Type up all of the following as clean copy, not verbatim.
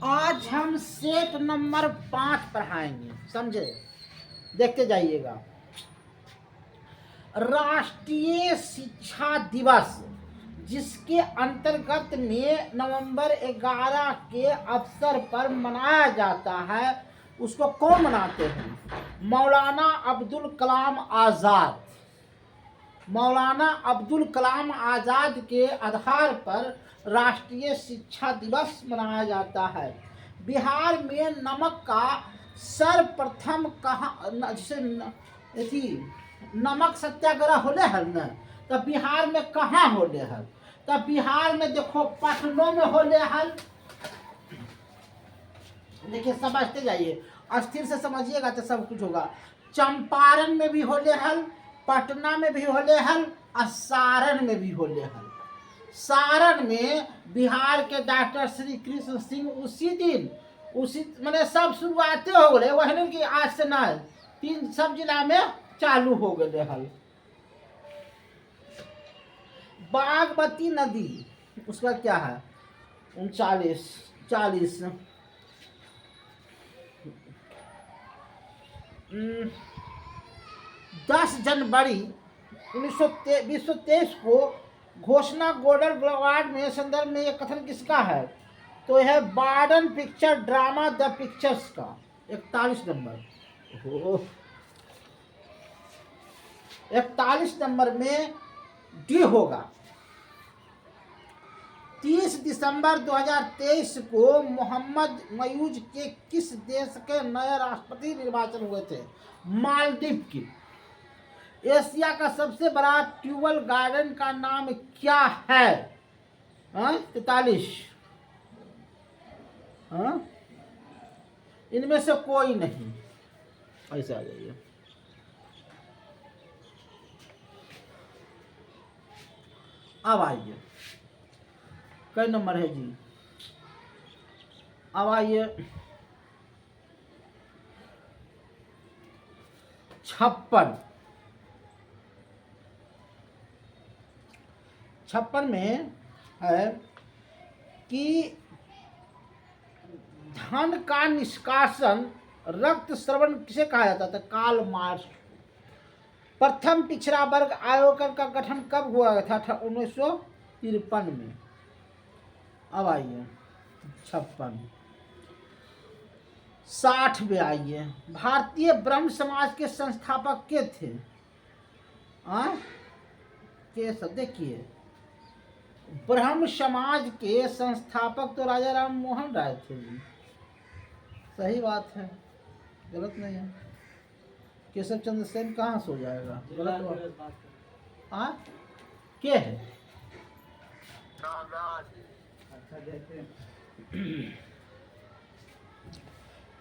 आज हम set number 5 पढ़ाएंगे, समझे? देखते जाइएगा। राष्ट्रीय शिक्षा दिवस, जिसके अंतर्गत में नवंबर 11 के अवसर पर मनाया जाता है, उसको कौन मनाते हैं? मौलाना अब्दुल कलाम आज़ाद। मौलाना अब्दुल कलाम आज़ाद के आधार पर राष्ट्रीय शिक्षा दिवस मनाया जाता है। बिहार में नमक का सर्वप्रथम कहाँ, जैसे नमक सत्याग्रह होले है न, तब बिहार में कहाँ होले है? तब बिहार में देखो पटनों में होले है। देखिए समझते जाइए, अस्थिर से समझिएगा तो सब कुछ होगा। चंपारण में भी होले हल, पटना में भी होले हल और सारण में भी होले हल। सारण में बिहार के डॉक्टर श्री कृष्ण सिंह उसी मैंने सब शुरुआते हो गए, वही कि आज से न 3 सब जिला में चालू हो गए हल। बागमती नदी, उसका क्या है? 40 10 जनवरी 1923 को घोषणा गोल्डन अवार्ड में संदर्भ में यह कथन किसका है? तो यह बार्डन पिक्चर ड्रामा द पिक्चर्स का 41 नंबर। 41 नंबर में डी होगा। 30 दिसंबर 2023 को मोहम्मद मयूज के किस देश के नए राष्ट्रपति निर्वाचन हुए थे? मालदीव की। एशिया का सबसे बड़ा ट्यूबल गार्डन का नाम क्या है? 43। इनमें से कोई नहीं। ऐसे आ जाइए। अब आइए, कई नंबर है जी? अब आइए 56 में है कि धन का निष्कासन रक्त स्रवण किसे कहा जाता था? Karl Marx. प्रथम पिछड़ा वर्ग आयोग का गठन कब हुआ था? 1953 में। अब आइए 56। 60 में आइए, भारतीय ब्रह्म समाज के संस्थापक के थे? देखिए, ब्रह्म समाज के संस्थापक तो राजा राम मोहन राय थे। सही बात है, गलत नहीं है। केशव चंद्र सेन कहाँ से हो जाएगा? गलत बात। के है?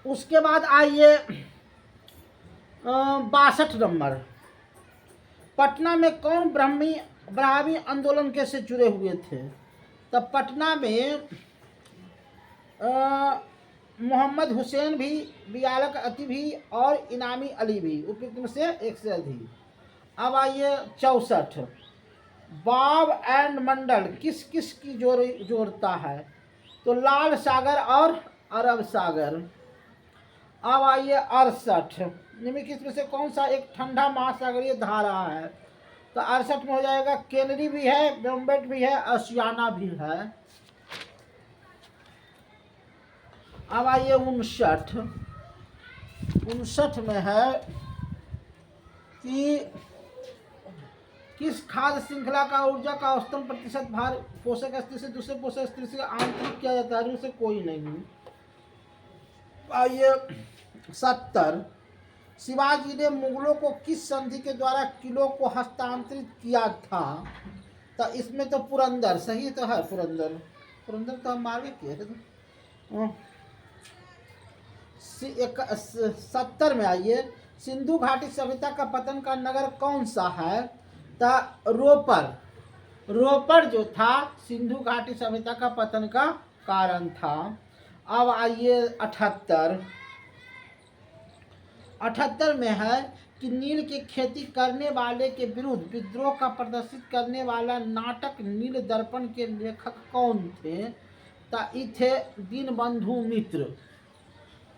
उसके बाद आइए 62 नंबर। पटना में कौन ब्राह्मी आंदोलन के से जुड़े हुए थे? तब पटना में मोहम्मद हुसैन भी, बियालक अति भी और इनामी अली भी, उपयुक्त में से एक से अधिक। अब आइए 64। बाब एंड मंडल किस किस की जोड़ता है? तो लाल सागर और अरब सागर। अब आइए 68। निम्नलिखित में से कौन सा एक ठंडा महासागरीय धारा है? तो 68 में हो जाएगा केनरी भी है, ब्रह्मबेट भी है, ओशियाना भी है। अब आइए 59 में है कि किस खाद्य श्रृंखला का ऊर्जा का औसतन प्रतिशत भार पोषक स्थिति से दूसरे पोषक स्थिति से आंतरिक किया जाता है? उसे कोई नहीं। आइए 70। शिवाजी ने मुगलों को किस संधि के द्वारा किलों को हस्तांतरित किया था? तो इसमें तो पुरंदर सही तो है। पुरंदर तो हम आगे किए थे। 70 में आइए, सिंधु घाटी सभ्यता का पतन का नगर कौन सा है? रोपर जो था सिंधु घाटी सभ्यता का पतन का कारण था। अब आइए 78 में है कि नील की खेती करने वाले के विरुद्ध विद्रोह का प्रदर्शित करने वाला नाटक नील दर्पण के लेखक कौन थे? तो ये थे दीनबंधु मित्र।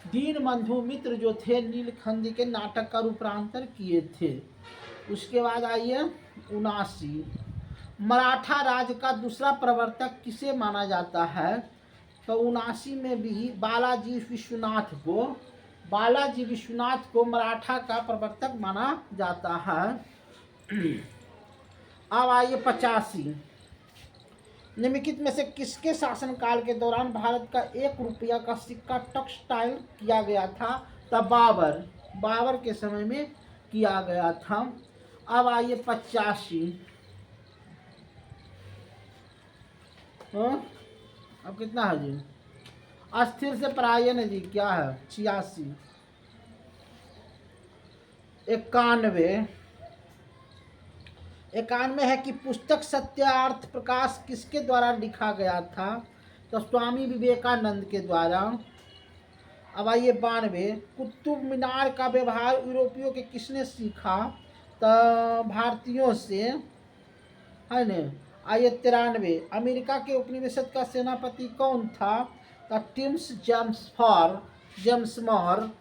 दीनबंधु मित्र जो थे नीलखंडी के नाटक का रूपांतर किए थे। उसके बाद आइए 79, मराठा राज का दूसरा प्रवर्तक किसे माना जाता है? तो 79 में भी बालाजी विश्वनाथ को मराठा का प्रवर्तक माना जाता है। अब आइए 85, निम्नलिखित में से किसके शासनकाल के दौरान भारत का 1 रुपया का सिक्का टेक्सटाइल किया गया था? तब बाबर के समय में किया गया था। अब आइए 85, अब कितना है जी? अस्थिर से परायण जी क्या है? 86, 91 है कि पुस्तक सत्यार्थ प्रकाश किसके द्वारा लिखा गया था? तो स्वामी विवेकानंद के द्वारा। अब आइए 92, कुतुब मीनार का व्यवहार यूरोपियों के किसने सीखा? तो भारतीयों से, है न। आइए 93, अमेरिका के उपनिवेशक का सेनापति कौन था? तो जेम्स मॉर।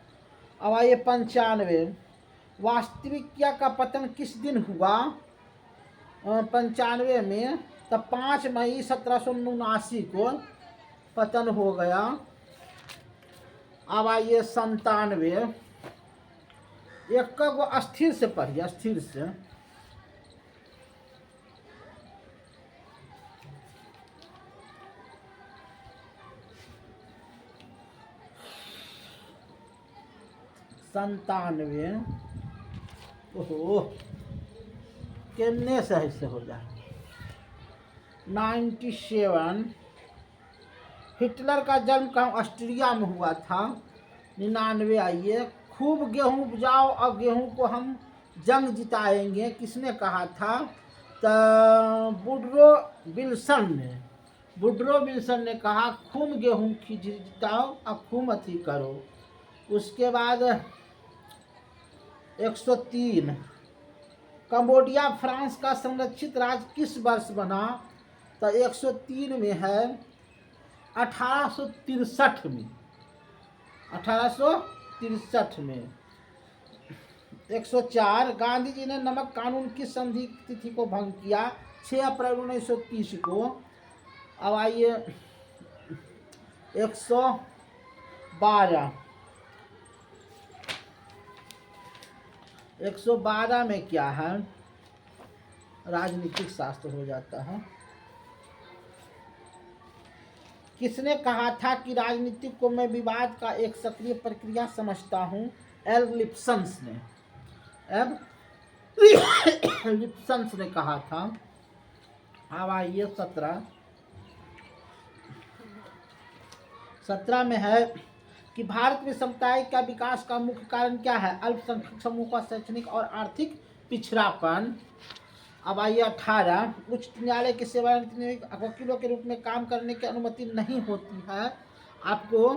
अब आइए 95, वास्तविकता का पतन किस दिन हुआ? 95 में तो 5 मई 1779 को पतन हो गया। अब आइए 97, एक को अस्थिर से पढ़िए, अस्थिर से। संतानवे, ओहो कितने सही से हो जाए। 97, हिटलर का जन्म कहाँ? ऑस्ट्रिया में हुआ था। 99 आइए, खूब गेहूं उपजाओ और गेहूं को हम जंग जिताएंगे, किसने कहा था? तो वुड्रो विल्सन ने कहा खूब गेहूं जिताओ और खूब अथी करो। उसके बाद 103, कंबोडिया फ्रांस का संरक्षित राज्य किस वर्ष बना? तो 103 में है 1863 में, 1863 में। 104, गांधी जी ने नमक कानून किस संधि तिथि को भंग किया? 6 अप्रैल 1930 को। अब आइए 112, 112 में क्या है? राजनीतिक शास्त्र हो जाता है। किसने कहा था कि राजनीति को मैं विवाद का एक सक्रिय प्रक्रिया समझता हूं? एल लिप्सन्स ने कहा था। अब आइए 17 में है कि भारत में सामुदायिक का विकास का मुख्य कारण क्या है? अल्पसंख्यक समूह का शैक्षणिक और आर्थिक पिछड़ापन। अब आइए 18, उच्च न्यायालय की सेवानिवृत्त में वकीलों के रूप में काम करने की अनुमति नहीं होती है आपको।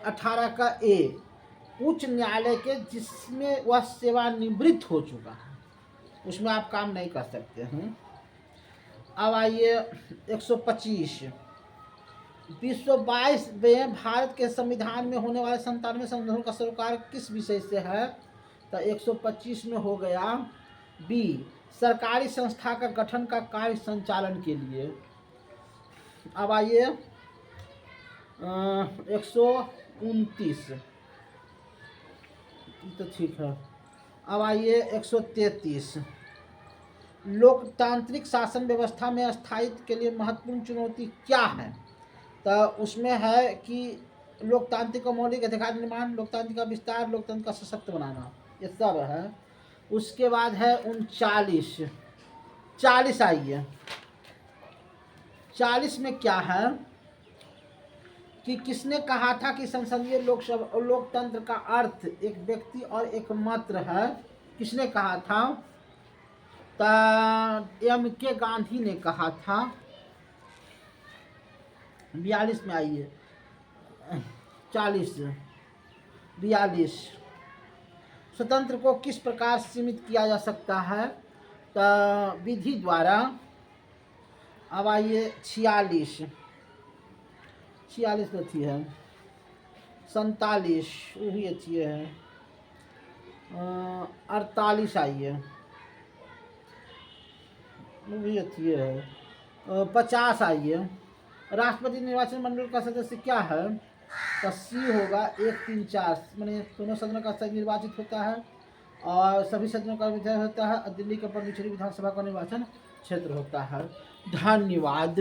18 का ए, उच्च न्यायालय के जिसमें वह सेवानिवृत्त हो चुका है उसमें आप काम नहीं कर सकते हैं। अब आइए 125, विश्व 22 में भारत के संविधान में होने वाले 97 संशोधनों का सरोकार किस विषय से है? तो 125 में हो गया बी, सरकारी संस्था का गठन का कार्य संचालन के लिए। अब आइए 129, तो ठीक है। अब आइए 133, लोकतांत्रिक शासन व्यवस्था में स्थायित्व के लिए महत्वपूर्ण चुनौती क्या है? तो उसमें है कि लोकतांत्रिक का मौलिक अधिकार निर्माण, लोकतंत्र का विस्तार, लोकतंत्र का सशक्त बनाना, ये सब है। उसके बाद है 39, 40 आइए, 40 में क्या है कि किसने कहा था कि संसदीय लोकतंत्र का अर्थ एक व्यक्ति और एक मत है? किसने कहा था? M.K. गांधी ने कहा था। 42 में आइए, 42, स्वतंत्र को किस प्रकार सीमित किया जा सकता है? तो विधि द्वारा। अब आइए 46, 46 तो अच्छी है। 47 वो भी अच्छी है। 48 आइए, वो भी अच्छी है। 50 आइए। राष्ट्रपति निर्वाचन मंडल का सदस्य क्या है? तो सी होगा 1, 3, 4, मैंने दोनों सदनों का सदस्य निर्वाचित होता है और सभी सदनों का विधायक होता है और दिल्ली के ऊपर निचली विधानसभा का निर्वाचन क्षेत्र होता है। धन्यवाद।